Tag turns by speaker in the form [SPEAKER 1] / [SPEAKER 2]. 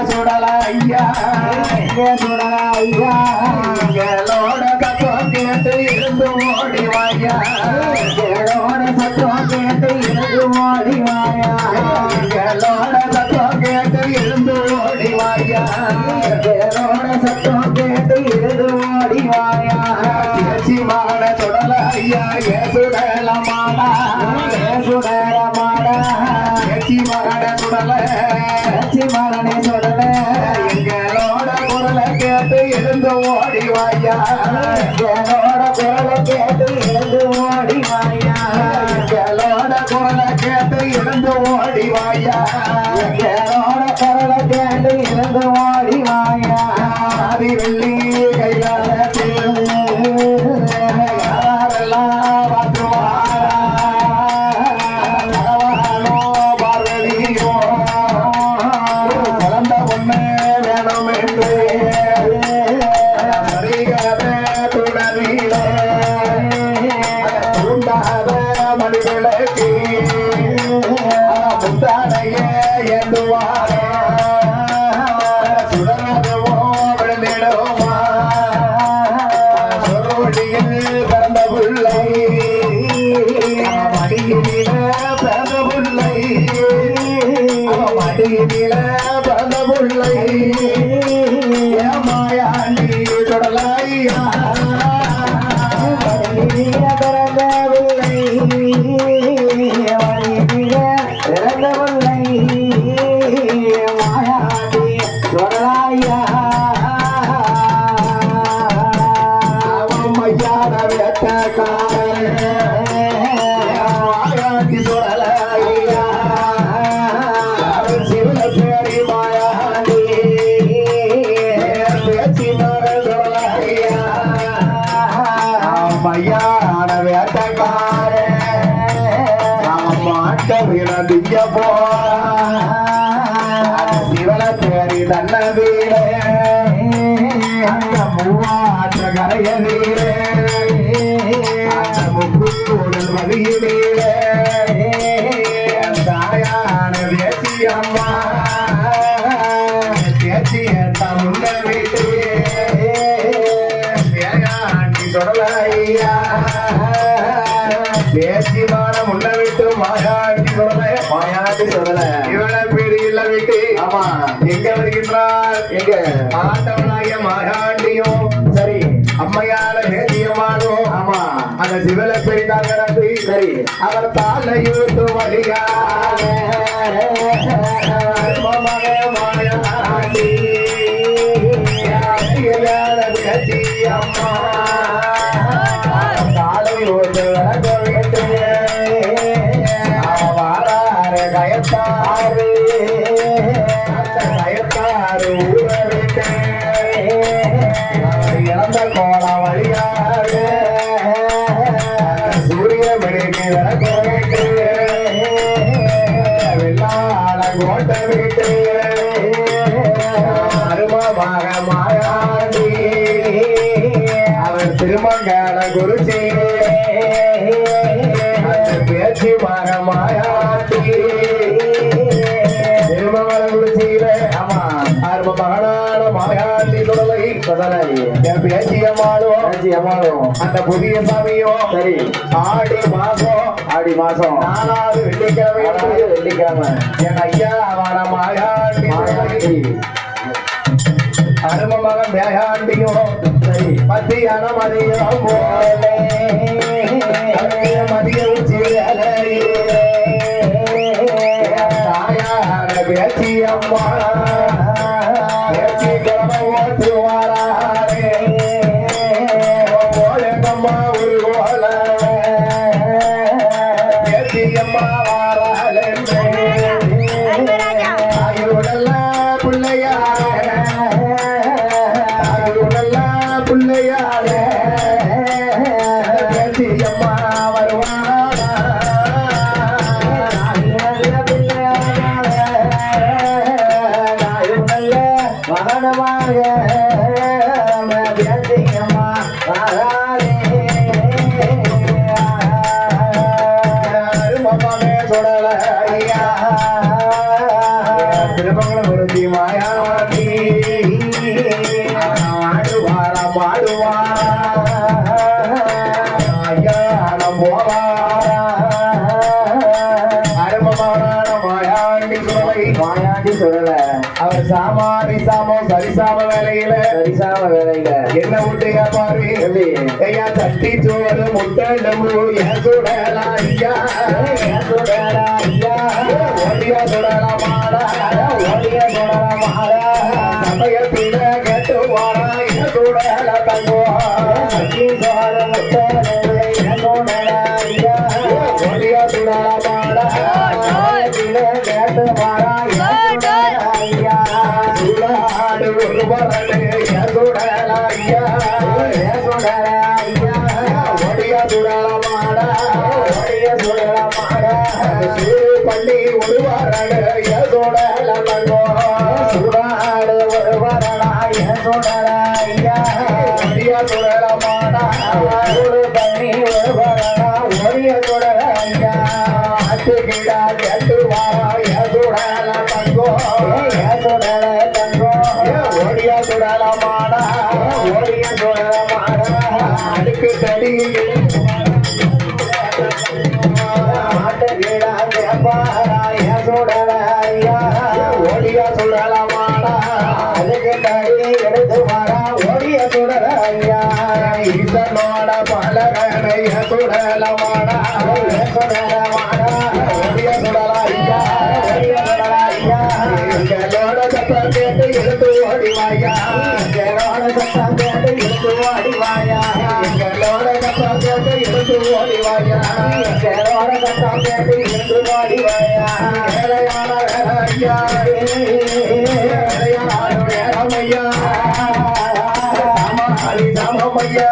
[SPEAKER 1] சுடல ஐயா கேளோட சத்தம் கேட்டு இருந்து ஓடி வாயா கேளோட சத்தம் கேட்டு இருந்து ஓடி வாயா கேளோட சத்தம் கேட்டு இருந்து ஓடி வாயா கேளோட சத்தம் கேட்டு இருந்து ஓடி வாயா பேசி மகன சுடல ஐயா ஏ சுடல மாடா சுடல மாடா பேசி மகன சுடல பேசி மகனே சுடல எங்களோட குரலை கேட்டு எழுந்து ஓடி வாயா எங்களோட குரலை கேட்டு எழுந்து ஓடி வாயா எங்களோட குரலை கேட்டு எழுந்து ஓடி வாயா எங்களோட குரலை கேட்டு எழுந்து ஓடி வாயா ஆதி வெள்ளி கையாளத்தில் யாரெல்லாம் பார்த்துவாரா கரவானோ பார்வதியோ கலந்த பொண்ணு வேணும் என்று துணவிலே தூண்டாத மணிவிளக்கு முத்தானையே எந்துவாரே சுடரதுவோ விழுந்திடுமா சொருவழியில் பிறந்த பிள்ளை மடியில பிறந்த பிள்ளை மடியில பிறந்த பிள்ளை ஏமாயாண்டி சுடலையா பிறந்த பிள்ளை பிறந்த பிள்ளை மாயாண்டி சுடலையா மையான வேட்டக்காரன் மாயாண்டி சுடலையா சிவன பேரி மாயாண்டி பேச்சு சுடலையா மையான வேட்டக்காரன் மாட்ட வினதிய போற சிவன பேரி தன்ன வீர அந்த மூவாற்ற கரைய வீர அந்த முக்கூடல் வழியில தாயான பேசி அம்மா பேசி முன்ன வீட்டு பேயாண்டி சொல்லலையா பேசி வாழ முன்ன விட்டு மாயாண்டி சொல்லல மாயாண்டி சொல்லல இவள பேரு இல்ல விட்டு ஆமா எங்க வருகின்றார் எங்க ஆண்டவனாகிய மாயாண்டியும் சரி அம்மையால வேதியமானும் ஆமா அந்த சிவல பெரிதாக நடந்து சரி அவர் தாலையூட்டு வழியாக மாயாண்டி பேசி அம்மா தாலையூட்டு கயத்தாறு கயத்தாறு ஊரவிட்டு இறந்த கோலம் வழியாக சூரிய மணிக்கு விளக்கு வெள்ளாள கோட்டை விட்டு அருமமாக மாயாண்டி அவர் திருமங்கால குருச்சி பேச்சு மக மாயாண்டி திருமங்கல குருச்சியில ஆமா அரும மகனான மாயாண்டி குடலை சொல்லலை பேச்சியம்மாளும் அந்த புதிய சாமியும் சரி ஆடி மாசம் 4வது வெள்ளிக்கிழமை என் ஐயா அவன மாயாண்டி அரும மகன் மேயாண்டியும் சரி மத்தியானம் மதியம் போலே மதிய உச்சி தாயான பேச்சி அம்மா பேச்சி கிழமை ஓட்டு வாராரே போலம்மா ஒரு கோல பேச்சி அம்மா வாராளே தாயுடெல்லாம் பிள்ளையாரே பேச்சி அம்மா வருவாரா மகனமாக பேச்சியம்மா மகனே சுடலையா திருமங்கலம் விருத்தி மாயாண்டி ஆடுவாரா பாடுவாரா ஐயா நம் போவாரா அருமமான மாயாண்டி சுரலை மாயாண்டி சுரல அவர் சாமாரி சாமம் சரிசாம வேலையில என்ன விட்டு பாரு ஐயா தட்டி சோறு முட்டை சுடலா ஐயா ஓடியா சுடலா மாடா சமயத்தில கேட்டு வாடா சுடல தங்கோ ஓடியா சுடலா மாடா கேட்டு வாடா சுடாடு ஒரு வரலே சுடலா ஐயா ஓடியா சுடலா மாடா பள்ளி ஒரு வரல சுடல தங்கோ சுடாடு ஒரு வரலாய சுடலையா ஓடியா சுடல மாடா ஒரு பள்ளி ஒரு வரலா ஓடிய சுடலையா அட்டுகிடா கேட்டு வாராய சுடல தங்கோ சுடல தங்கோ ஓடியா சுடல மாடா ஓடிய சுடல மாடா அடுக்கு தடி ஓடியா சுடலமாடா அதுக்கு தடி எடுத்து மாடா ஓடிய சுடலையா ஈசனோட பலகனைய சுடலமாடா சுடலமாடா ஓடிய சுடலையா எங்களோட சத்தம் கேட்டு எடுத்து ஓடிவாயா எங்களோட சத்தம் கேட்டு எடுத்து ஓடிவாயா எங்களோட சத்தம் கேட்டு எடுத்து ஓடிவாயா எங்களோட சத்தம் கேட்டு எடுத்து ஓடிவாயா வேலையான வேலையா வேலையான வேலைமையா சமமையா